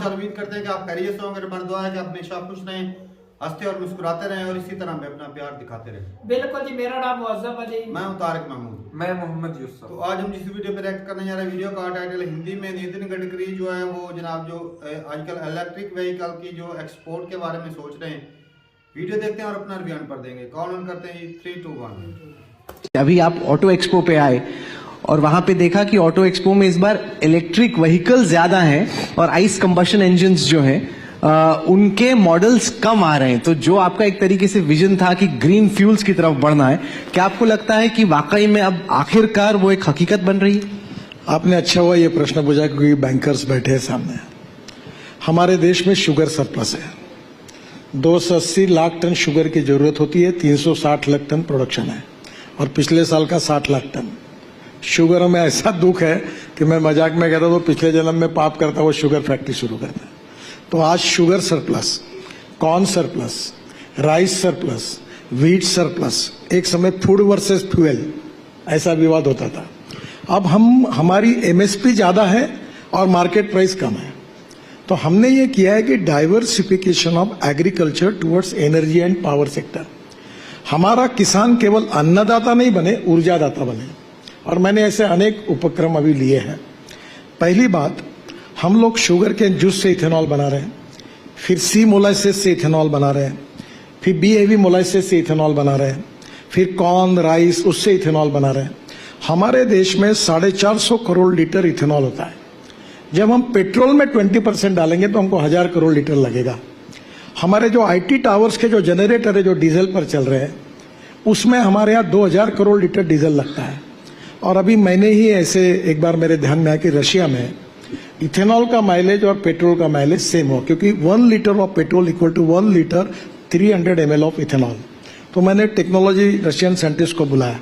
हालचाल? उम्मीद करते हैं कि आप खैरियत से होंगे। हमारी दुआ है कि आप हमेशा खुश रहें, हंसते और मुस्कुराते रहें और इसी तरह हमें अपना प्यार दिखाते रहें। बिल्कुल जी, मेरा नाम मुअज्जम अली, मैं हूं तारिक महमूद, मैं मोहम्मद यूसुफ। तो आज हम जिस वीडियो पे रिएक्ट करने जा रहे हैं, वीडियो का टाइटल हिंदी में नितिन गडकरी जो है वो जनाब जो आजकल इलेक्ट्रिक व्हीकल की जो एक्सपोर्ट के बारे में सोच रहे हैं। वीडियो देखते हैं और अपना रिव्यू पर देंगे। कॉल ऑन करते हैं 3, 2, 1। अभी आप ऑटो एक्सपो पे आए और वहां पे देखा कि ऑटो एक्सपो में इस बार इलेक्ट्रिक व्हीकल ज्यादा हैं और आइस कंबशन इंजन्स जो हैं उनके मॉडल्स कम आ रहे हैं। तो जो आपका एक तरीके से विजन था कि ग्रीन फ्यूल्स की तरफ बढ़ना है, क्या आपको लगता है कि वाकई में अब आखिरकार वो एक हकीकत बन रही है? आपने अच्छा हुआ ये प्रश्न पूछा क्योंकि बैंकर्स बैठे हैं सामने। हमारे देश में शुगर सरप्लस है। 280 लाख टन शुगर की जरूरत होती है, 360 लाख टन प्रोडक्शन है और पिछले साल का 60 लाख टन। शुगर में ऐसा दुख है कि मैं मजाक में कहता हूं पिछले जन्म में पाप करता वो शुगर फैक्ट्री शुरू करता। तो आज sugar surplus, corn surplus, rice surplus, wheat surplus, एक समय फूड वर्सेस फ्यूल ऐसा विवाद होता था। अब हमारी एमएसपी ज्यादा है और मार्केट प्राइस कम है। तो हमने ये किया है कि diversification of agriculture towards energy and power sector. हमारा किसान केवल अन्नदाता नहीं बने, ऊर्जादाता बने। और मैंने ऐसे अनेक उपक्रम अभी लिए हैं। पहली बात, हम लोग शुगर के जूस से इथेनॉल बना रहे हैं, फिर सी मोलाइसिस से इथेनॉल बना रहे हैं, फिर बी हेवी मोलाइसिस से इथेनॉल बना रहे हैं, फिर कॉर्न राइस उससे इथेनॉल बना रहे हैं। हमारे देश में 450 करोड़ लीटर इथेनॉल होता है। जब हम पेट्रोल में 20% डालेंगे तो हमको 1000 करोड़ लीटर लगेगा। हमारे जो आईटी टावर्स के जो जनरेटर है जो डीजल पर चल रहे हैं उसमें हमारे यहाँ 2000 करोड़ लीटर डीजल लगता है। और अभी मैंने ही ऐसे एक बार मेरे ध्यान में आया कि रशिया में इथेनॉल का माइलेज और पेट्रोल का माइलेज सेम हो, क्योंकि 1 litre of petrol equal to 1 litre 300 ml of ethanol. तो मैंने टेक्नोलॉजी रशियन साइंटिस्ट को बुलाया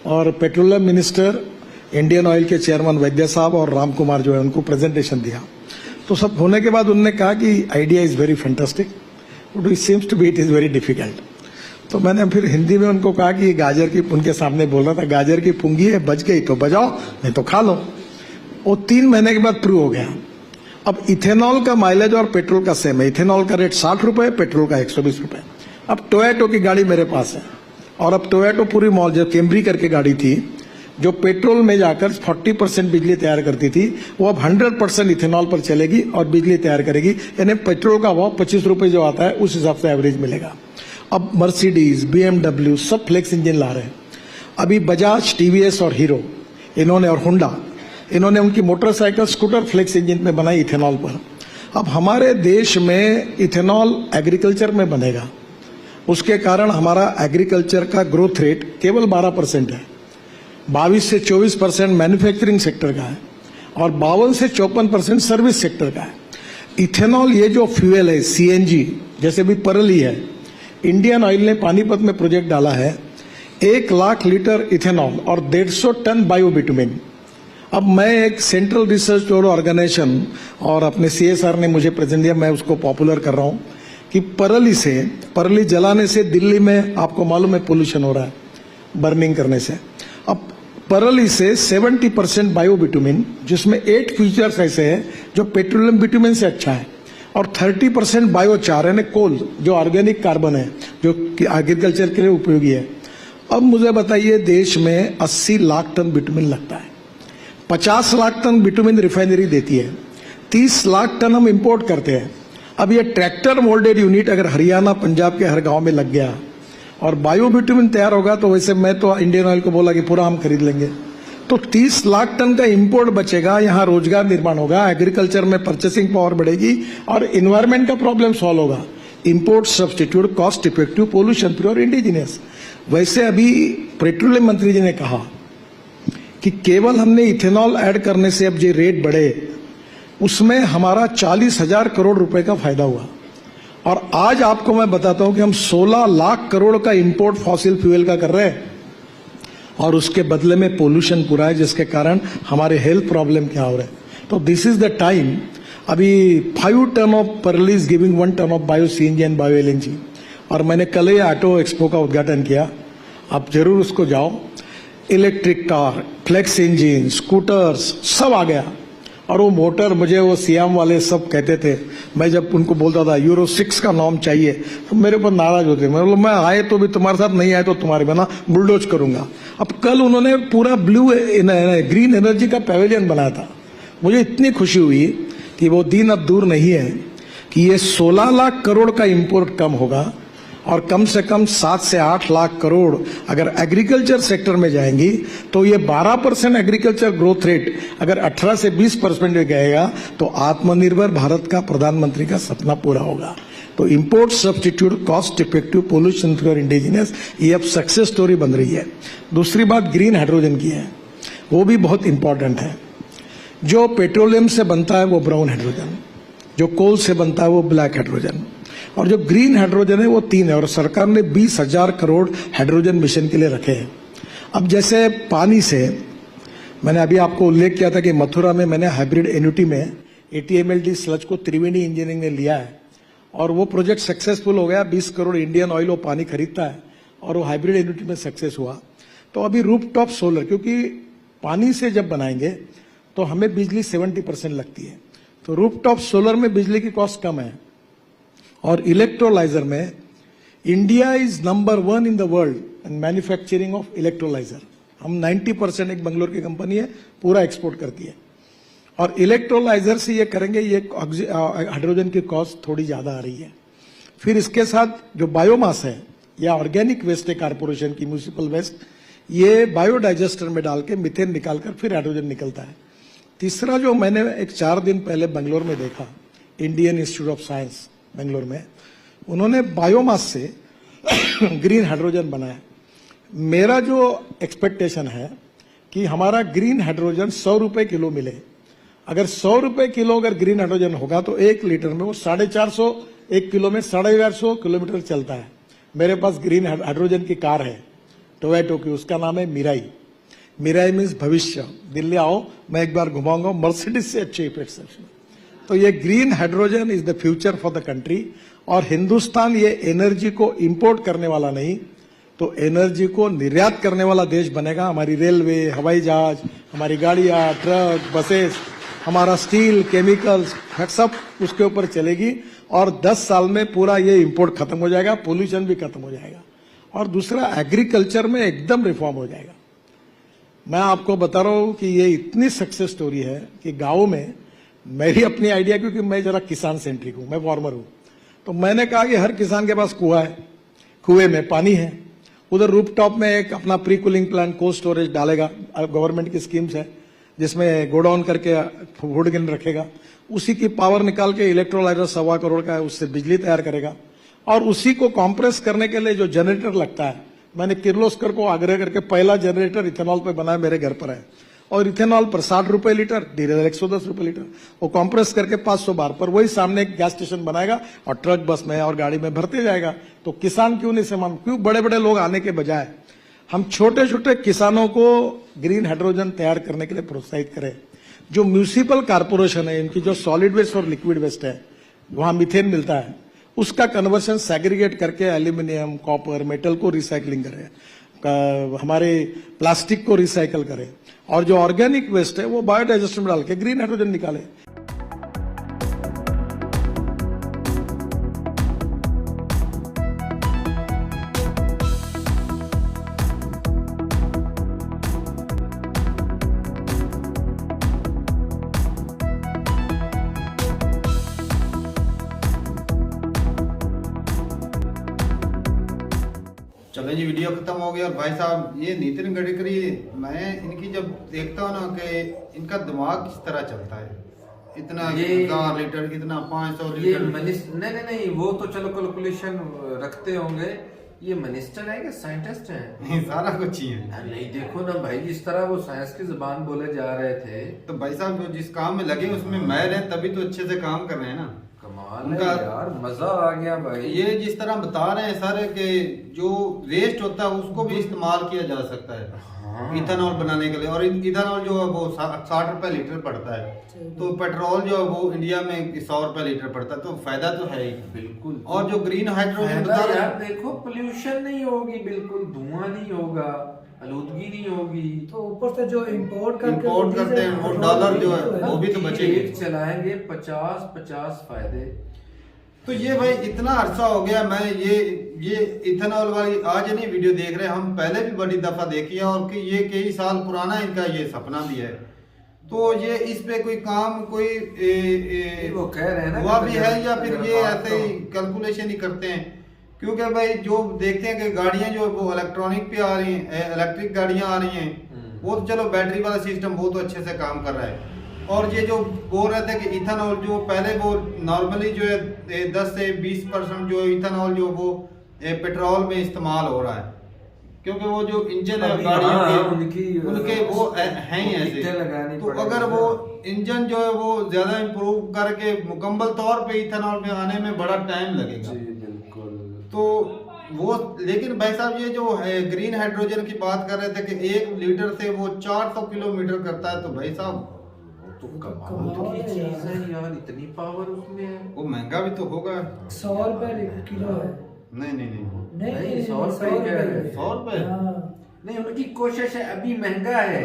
और पेट्रोलियम मिनिस्टर, इंडियन ऑयल के चेयरमैन वैद्य साहब और राम कुमार जो है उनको प्रेजेंटेशन दिया। तो सब होने के बाद उन्होंने कहा कि idea is very fantastic, but it seems to be it is very difficult. तो मैंने फिर हिंदी में उनको कहा कि गाजर की, उनके सामने बोल रहा था, गाजर की पुंगी है, बच गई तो बजाओ, नहीं तो खा लो। वो 3 महीने के बाद प्रूव हो गया। अब इथेनॉल का माइलेज और पेट्रोल का सेम है। इथेनॉल का रेट 60 रुपए, पेट्रोल का 120 रुपए। अब टोयोटो की गाड़ी मेरे पास है और अब टोयोटो पूरी मॉल, जो कैम्ब्री करके गाड़ी थी जो पेट्रोल में जाकर 40% बिजली तैयार करती थी, वो अब 100% इथेनॉल पर चलेगी और बिजली तैयार करेगी। यानी पेट्रोल का भाव 25 रुपए जो आता है उस हिसाब से एवरेज मिलेगा। अब मर्सिडीज, BMW सब फ्लेक्स इंजन ला रहे हैं। अभी बजाज, टीवीएस और हीरो इन्होंने, और होंडा, इन्होंने उनकी मोटरसाइकिल, स्कूटर फ्लेक्स इंजन में बनाई इथेनॉल पर। अब हमारे देश में इथेनॉल एग्रीकल्चर में बनेगा, उसके कारण हमारा एग्रीकल्चर का ग्रोथ रेट केवल 12% है। 22 से 24% मैन्युफैक्चरिंग सेक्टर का है और 52 से 54% सर्विस सेक्टर का है। इथेनॉल ये जो फ्यूल है, CNG, जैसे भी परली है, इंडियन ऑयल ने पानीपत में प्रोजेक्ट डाला है 1 लाख लीटर इथेनॉल और 150 टन बायोबिटुमिन। अब मैं एक सेंट्रल रिसर्च ऑर्गेनाइजेशन और अपने CSR ने मुझे प्रेजेंट दिया, मैं उसको पॉपुलर कर रहा हूं कि परली जलाने से दिल्ली में आपको मालूम है पोल्यूशन हो रहा है बर्निंग करने से। अब परली से 70% बायोबिटुमिन, जिसमें 8 फीचर्स ऐसे हैं जो पेट्रोलियम बिटुमिन से अच्छा है, और 30% बायोचार यानी कोल जो ऑर्गेनिक कार्बन है जो एग्रीकल्चर के लिए उपयोगी है। अब मुझे बताइए, देश में 80 लाख टन बिटुमिन लगता है, 50 लाख टन बिटुमिन रिफाइनरी देती है, 30 लाख टन हम इंपोर्ट करते हैं। अब ये ट्रैक्टर मोल्डेड यूनिट अगर हरियाणा, पंजाब के हर गांव में लग गया और बायोबिटुमिन तैयार होगा, तो वैसे मैं तो इंडियन ऑयल को बोला कि पूरा हम खरीद लेंगे। तो 30 लाख टन का इंपोर्ट बचेगा, यहाँ रोजगार निर्माण होगा, एग्रीकल्चर में परचेसिंग पावर बढ़ेगी और इन्वायरमेंट का प्रॉब्लम सॉल्व होगा। Import substitute, cost effective, pollution free और इंडिजिनियस। वैसे अभी पेट्रोलियम मंत्री जी ने कहा कि केवल हमने इथेनॉल ऐड करने से अब जो रेट बढ़े उसमें हमारा 40,000 करोड़ रुपए का फायदा हुआ। और आज आपको मैं बताता हूं कि हम 16 लाख करोड़ का इंपोर्ट फॉसिल फ्यूल का कर रहे हैं और उसके बदले में पोल्यूशन पूरा है, जिसके कारण हमारे हेल्थ प्रॉब्लम क्या हो रहे हैं। तो दिस इज द टाइम। अभी 5 ton of parali is giving 1 ton of bio CNG and bio LNG। और मैंने कल ही ऑटो एक्सपो का उद्घाटन किया, आप जरूर उसको जाओ। Electric car, flex engine, scooters सब आ गया और वो मोटर मुझे वो सियाम वाले सब कहते थे, मैं जब उनको बोलता था यूरो 6 का नॉर्म चाहिए तो मेरे ऊपर नाराज होते। मैं बोला मैं आए तो भी तुम्हारे साथ, नहीं आए तो तुम्हारे बिना बुलडोज करूंगा। अब कल उन्होंने पूरा ग्रीन एनर्जी का पैवेलियन बनाया था। मुझे इतनी खुशी हुई कि वो दिन अब दूर नहीं है कि ये 16 लाख करोड़ का इंपोर्ट कम होगा और कम से कम 7 से 8 लाख करोड़ अगर एग्रीकल्चर सेक्टर में जाएंगी तो ये 12% एग्रीकल्चर ग्रोथ रेट अगर 18 से 20% में गएगा तो आत्मनिर्भर भारत का प्रधानमंत्री का सपना पूरा होगा। तो import substitute cost effective pollution for indigenous, ये अब सक्सेस स्टोरी बन रही है। दूसरी बात ग्रीन हाइड्रोजन की है, वो भी बहुत इंपॉर्टेंट है। जो पेट्रोलियम से बनता है वो ब्राउन हाइड्रोजन, जो कोल से बनता है वो ब्लैक हाइड्रोजन, और जो ग्रीन हाइड्रोजन है वो 3 है। और सरकार ने 20,000 करोड़ हाइड्रोजन मिशन के लिए रखे हैं। अब जैसे पानी से, मैंने अभी आपको उल्लेख किया था कि मथुरा में मैंने हाइब्रिड एन्युटी में ATMLD स्लज को त्रिवेणी इंजीनियरिंग ने लिया है और वो प्रोजेक्ट सक्सेसफुल हो गया। 20 करोड़ इंडियन ऑयल वो पानी खरीदता है और वो हाइब्रिड एन्युटी में सक्सेस हुआ। तो अभी रूफटॉप सोलर, क्योंकि पानी से जब बनाएंगे तो हमें बिजली 70% लगती है, तो रूफटॉप सोलर में बिजली की कॉस्ट कम है। और इलेक्ट्रोलाइजर में India is number 1 in the world in manufacturing of electrolyser. हम 90%, एक बंगलोर की कंपनी है, पूरा एक्सपोर्ट करती है। और इलेक्ट्रोलाइजर से ये करेंगे, ये हाइड्रोजन की कॉस्ट थोड़ी ज्यादा आ रही है। फिर इसके साथ जो बायोमास है या ऑर्गेनिक वेस्ट है कारपोरेशन की, म्यूनिसिपल वेस्ट, ये बायोडाइजेस्टर में डाल के मीथेन निकालकर फिर हाइड्रोजन निकलता है। तीसरा जो मैंने एक 4 दिन पहले बंगलोर में देखा, Indian institute of science Bangalore में, उन्होंने बायोमास से ग्रीन हाइड्रोजन बनाया। मेरा जो एक्सपेक्टेशन है कि हमारा ग्रीन हाइड्रोजन 100 रुपए किलो मिले। अगर 100 रुपए किलो अगर ग्रीन हाइड्रोजन होगा तो 1 लीटर में वो 450, 1 किलो में 150 किलोमीटर चलता है। मेरे पास ग्रीन हाइड्रोजन की कार है टोयोटा की, उसका नाम है मिराई। मिराई मीन्स भविष्य। दिल्ली आओ, मैं एक बार घुमाऊंगा, मर्सिडीज से अच्छे इफेक्ट्स। तो ये green hydrogen is the future for the country. और हिंदुस्तान ये एनर्जी को इंपोर्ट करने वाला नहीं, तो एनर्जी को निर्यात करने वाला देश बनेगा। हमारी रेलवे, हवाई जहाज, हमारी गाड़ियां, ट्रक, बसेस, हमारा स्टील, केमिकल्स, सब उसके ऊपर चलेगी। और 10 साल में पूरा ये इंपोर्ट खत्म हो जाएगा, पोल्यूशन भी खत्म हो जाएगा। और दूसरा, एग्रीकल्चर में एकदम रिफॉर्म हो जाएगा। मैं आपको बता रहा हूं कि ये इतनी सक्सेस स्टोरी है कि गांव में, मेरी अपनी आइडिया, क्योंकि मैं जरा किसान सेंट्रिक हूं, मैं फार्मर हूं, तो मैंने कहा कि हर किसान के पास कुआं है, कुएं में पानी है, उधर रूफटॉप में एक अपना pre cooling plant, cold storage डालेगा। गवर्नमेंट की स्कीम्स है जिसमें गोडाउन करके फूड गिन रखेगा, उसी की पावर निकाल के इलेक्ट्रोलाइजर 1.25 करोड़ का है, उससे बिजली तैयार करेगा। और उसी को कॉम्प्रेस करने के लिए जो जनरेटर लगता है, मैंने किर्लोस्कर को आग्रह करके पहला जनरेटर इथेनॉल पे बनाया, मेरे घर पर है। और इथेनॉल पर 60 रुपए लीटर, डीजल 110 रुपए लीटर, वो कॉम्प्रेस करके 500 बार पर वही सामने एक गैस स्टेशन बनाएगा और ट्रक, बस में और गाड़ी में भरते जाएगा। तो किसान क्यों नहीं सम्मान, क्यों बड़े बड़े लोग आने के बजाय हम छोटे छोटे किसानों को ग्रीन हाइड्रोजन तैयार करने के लिए प्रोत्साहित करें। जो म्यूनिसिपल कारपोरेशन है, इनकी जो सॉलिड वेस्ट और लिक्विड वेस्ट है, वहां मीथेन मिलता है, उसका कन्वर्शन सेग्रीगेट करके एल्यूमिनियम, कॉपर, मेटल को रिसाइकलिंग करें, हमारे प्लास्टिक को रिसाइकल करें, और जो ऑर्गेनिक वेस्ट है वो बायोडाइजेस्टर में डाल के ग्रीन हाइड्रोजन निकाले। चलें जी, वीडियो खत्म हो गया। और भाई साहब, ये नितिन गडकरी, मैं इनकी जब देखता हूँ ना कि इनका दिमाग किस तरह चलता है, इतना 1000 लीटर, इतना 500 लीटर। नहीं, वो तो चलो कैलकुलेशन रखते होंगे। ये मिनिस्टर है कि साइंटिस्ट है? सारा कुछ ही है। नहीं, देखो ना भाई, जिस तरह वो साइंस की जुबान बोले जा रहे थे, तो भाई साहब जो जिस काम में लगे उसमें मैल है, तभी तो अच्छे से काम कर रहे हैं ना। कमाल है यार, मजा आ गया भाई। ये जिस तरह बता रहे हैं सर कि जो वेस्ट होता है उसको भी इस्तेमाल किया जा सकता है इथेनॉल बनाने के लिए। और इथेनॉल जो है वो 60 रुपए लीटर पड़ता है, तो पेट्रोल जो है वो इंडिया में 100 रुपए लीटर पड़ता है, तो फायदा तो है ही बिल्कुल। और जो ग्रीन हाइड्रोजन बता रहे यार, देखो पोल्यूशन नहीं होगी, बिल्कुल धुआं नहीं होगा, आलूदगी नहीं होगी। तो ऊपर से जो इम्पोर्ट करके इंपोर्ट करते हैं वो डॉलर जो है वो भी तो बचेगी। एक चलाएंगे 50 फायदे। तो ये भाई इतना अरसा हो गया, मैं ये इथेनॉल वाली आज नहीं वीडियो देख रहे, हम पहले भी बड़ी दफा देखी है और कि ये कई साल पुराना इनका ये सपना भी है। तो ये इस पे कोई काम कोई वो कह रहे हैं ना हुआ भी है या अगर फिर ये बात ऐसे ही कैलकुलेशन ही करते हैं? क्योंकि भाई जो देखते हैं कि गाड़ियां जो वो इलेक्ट्रॉनिक पे आ रही हैं, इलेक्ट्रिक गाड़ियां आ रही हैं, वो तो चलो बैटरी वाला सिस्टम बहुत अच्छे से काम कर रहा है। और ये जो बोल रहे थे कि इथेनॉल जो पहले वो नॉर्मली जो है 10 से 20% जो इथेनॉल जो वो पेट्रोल में इस्तेमाल हो रहा है, क्योंकि वो जो इंजन है गाड़ियों के उनके वो हैं ही ऐसे। तो अगर वो इंजन जो है वो ज्यादा इम्प्रूव करके मुकम्मल तौर पे इथेनॉल में आने में बड़ा टाइम लगेगा। तो वो लेकिन भाई साहब ये जो है ग्रीन हाइड्रोजन की बात कर रहे थे कि 1 लीटर से वो 400 किलोमीटर करता है, तो भाई साहब तो कमाल की चीज है यार, इतनी पावर उसमें है। वो महंगा भी तो होगा। 100 रुपए किलो है। नहीं 100 रुपए क्या है? 100 रुपए नहीं, उनकी कोशिश है, अभी महंगा है,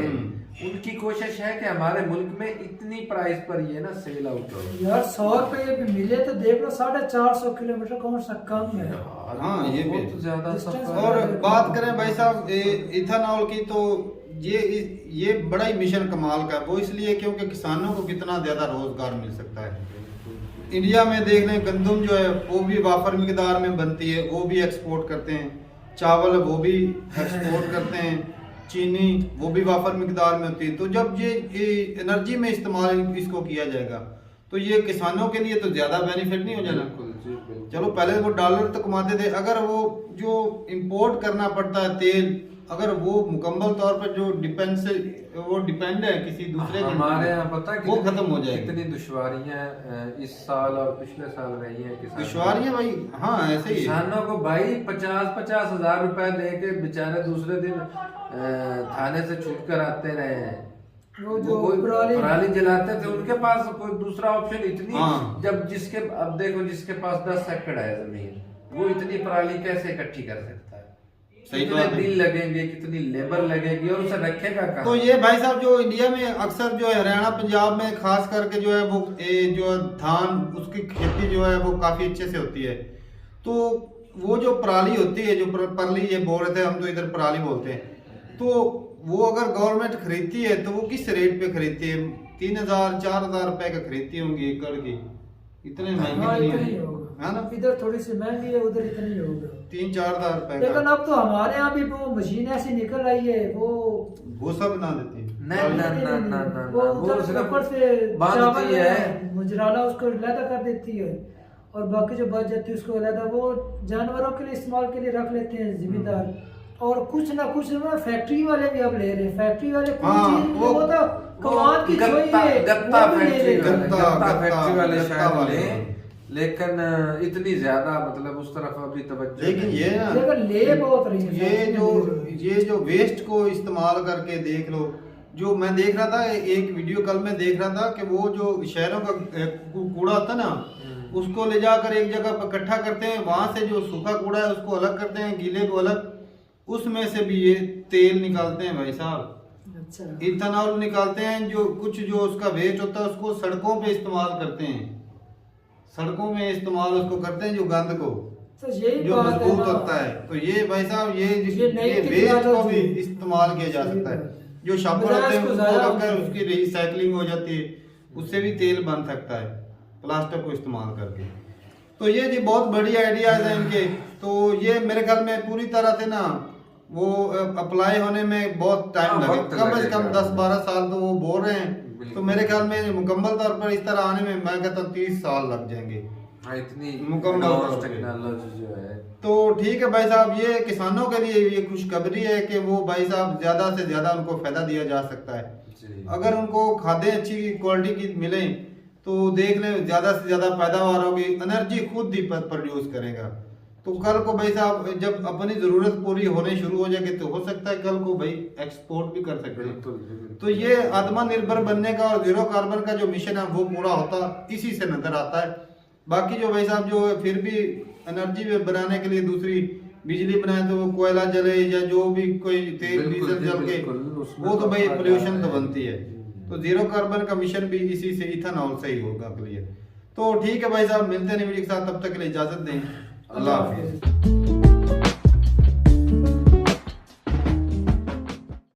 उनकी कोशिश है कि हमारे मुल्क में इतनी प्राइस पर ये ना सेल आउट हो यार। 100 रुपए भी मिले तो देख लो 450 किलोमीटर कौन सा कम है। हाँ ये भी बहुत ज्यादा सफर। और बात करें भाई साहब इथेनॉल की, तो ये बड़ा ही मिशन कमाल का है। वो इसलिए क्योंकि किसानों को कितना ज्यादा रोजगार मिल सकता है। इंडिया में देख लें गंदम जो है वो भी वाफर मिकदार में बनती है, वो भी एक्सपोर्ट करते हैं। चावल वो भी एक्सपोर्ट करते हैं। चीनी वो भी वाफर मिकदार में होती है। तो जब ये एनर्जी में इस्तेमाल इसको किया जाएगा तो ये किसानों के लिए तो ज्यादा बेनिफिट नहीं हो जाना। चलो पहले वो डॉलर तो कमाते थे, अगर वो जो इंपोर्ट करना पड़ता है तेल, अगर वो मुकम्मल तौर पर जो डिपेंड है किसी दूसरे हमारे यहाँ पता वो खत्म हो जाएगी। कितनी दुश्वारियां इस साल और पिछले साल रही है दुश्वारियां भाई। हाँ ऐसे ही किसानों को भाई 50-50 हजार रुपए लेके बेचारे दूसरे दिन थाने से छूट कर आते रहे हैं। वो जो पराली जलाते थे, उनके पास कोई दूसरा ऑप्शन इतनी। हाँ। जब जिसके अब देखो जिसके पास 10 एकड़ है जमीन, वो इतनी पराली कैसे इकट्ठी कर सकता है? कितने दिन लगेंगे, कितनी लेबर लगेगी और उसे रखेगा कहाँ? तो ये भाई साहब जो इंडिया में अक्सर जो है हरियाणा पंजाब में खास करके जो है वो जो धान उसकी खेती जो है वो काफी अच्छे से होती है। तो वो जो पराली होती है, जो परली ये बोल रहे थे, हम तो इधर पराली बोलते हैं, तो वो अगर गवर्नमेंट खरीदती है तो वो किस रेट पे खरीदती है? 3,000-4,000 रुपए का खरीदती होंगी एकड़ की। इतने महंगे नहीं है ना? इधर थोड़ी सी महंगी है, उधर इतनी होगा 3-4 हजार रुपए। लेकिन अब तो हमारे यहाँ भी वो मशीन ऐसी निकल आई है, वो सब बना देती है। वो सिर्फ ऊपर से चावल है मुजराला उसको अलहदा कर देती है और बाकी जो बच जाती है उसको अलहदा वो जानवरों के लिए इस्तेमाल के लिए रख लेते हैं जिम्मेदार। और कुछ ना कुछ ना फैक्ट्री वाले भी अब ले रहे हैं। फैक्ट्री वाले वो तो कमाल की गत्ता फैक्ट्री वाले शायद ले, लेकिन इतनी ज्यादा मतलब उस तरफ अभी तवज्जो। लेकिन ये ना ले बहुत रही है। ये जो वेस्ट को इस्तेमाल करके देख लो, जो मैं देख रहा था एक वीडियो कल में देख रहा था कि वो जो शहरों का कूड़ा होता ना उसको ले जाकर एक जगह पर इकट्ठा करते हैं, वहां से जो सूखा कूड़ा है उसको अलग करते हैं, गीले को अलग, उसमें से भी ये तेल निकालते हैं भाई साहब। अच्छा। इथेनॉल निकालते हैं। जो कुछ जो उसका वेस्ट होता है उसको सड़कों पे इस्तेमाल करते हैं, सड़कों में इस्तेमाल उसको करते हैं, जो गंद को तो यही जो मजबूत होता है। तो ये भाई साहब ये वेस्ट को भी इस्तेमाल किया जा सकता है। जो शापर होते हैं उसको लगकर उसकी रिसाइकलिंग हो जाती है, उससे भी तेल बन सकता है प्लास्टिक को इस्तेमाल करके। तो ये जी बहुत बड़ी आइडियाज है इनके। तो ये मेरे ख्याल में पूरी तरह से ना वो अप्लाई होने में बहुत टाइम लगेगा, कम से कम 10-12 साल तो वो बोल रहे हैं। तो मेरे ख्याल में मुकम्मल तौर पर इस तरह आने में मैं कहता हूँ 30 साल लग जाएंगे इतनी मुकम्मल टेक्नोलॉजी जो है। तो ठीक है भाई साहब, ये किसानों के लिए ये खुशखबरी है कि वो भाई साहब ज्यादा से ज्यादा उनको फायदा दिया जा सकता है। अगर उनको खादें अच्छी क्वालिटी की मिले तो देख लें ज्यादा से ज्यादा पैदावार होगी, एनर्जी खुद ही प्रोड्यूस करेगा। तो कल को भाई साहब जब अपनी जरूरत पूरी होने शुरू हो जाएगी तो हो सकता है कल को भाई एक्सपोर्ट भी कर सकते हैं। तो ये आत्मनिर्भर बनने का और जीरो कार्बन का जो मिशन है वो पूरा होता इसी से नजर आता है। बाकी जो भाई साहब जो फिर भी एनर्जी बनाने के लिए दूसरी बिजली बनाए तो वो कोयला जले या जो भी कोई तेल बिल्कुल, डीजल जल के, बिल्कुल, उसमें वो तो तो भाई आ पोल्यूशन जाता तो है। बनती है। तो जीरो कार्बन का मिशन भी इसी से, इथेनॉल से ही होगा क्लियर। तो ठीक है भाई साहब, मिलते हैं वीडियो के साथ, तब तक के लिए इजाजत दें, अल्लाह हाफिज।